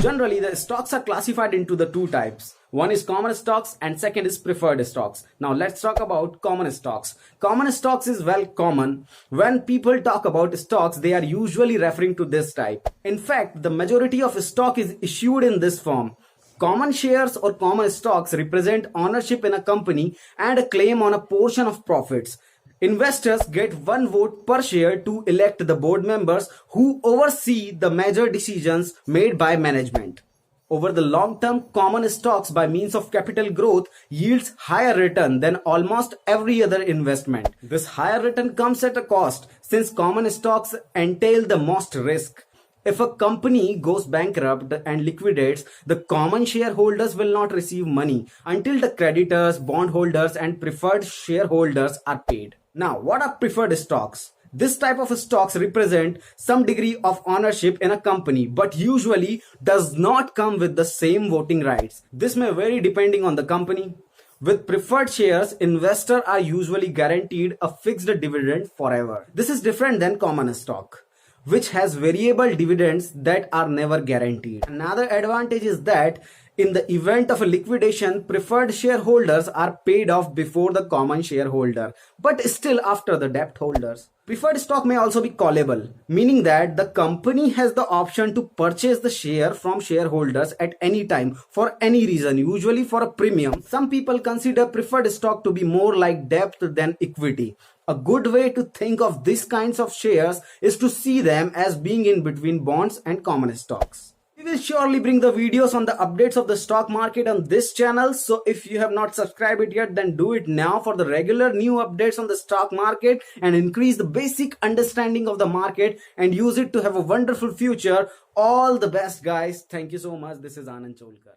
Generally, the stocks are classified into the two types. One is common stocks and second is preferred stocks. Now let's talk about common stocks. Common stocks is well common. When people talk about stocks, they are usually referring to this type. In fact, the majority of stock is issued in this form. Common shares or common stocks represent ownership in a company and a claim on a portion of profits. Investors get one vote per share to elect the board members who oversee the major decisions made by management. Over the long term, common stocks by means of capital growth yields higher return than almost every other investment. This higher return comes at a cost since common stocks entail the most risk. If a company goes bankrupt and liquidates, the common shareholders will not receive money until the creditors, bondholders, and preferred shareholders are paid. Now, what are preferred stocks? This type of stocks represent some degree of ownership in a company, but usually does not come with the same voting rights. This may vary depending on the company. With preferred shares, investors are usually guaranteed a fixed dividend forever. This is different than common stock, which has variable dividends that are never guaranteed. Another advantage is that in the event of a liquidation, preferred shareholders are paid off before the common shareholder, but still after the debt holders. Preferred stock may also be callable, meaning that the company has the option to purchase the share from shareholders at any time for any reason, usually for a premium. Some people consider preferred stock to be more like debt than equity. A good way to think of these kinds of shares is to see them as being in between bonds and common stocks. We will surely bring the videos on the updates of the stock market on this channel. So if you have not subscribed it yet, then do it now for the regular new updates on the stock market and increase the basic understanding of the market and use it to have a wonderful future. All the best, guys. Thank you so much. This is Anand Cholkar.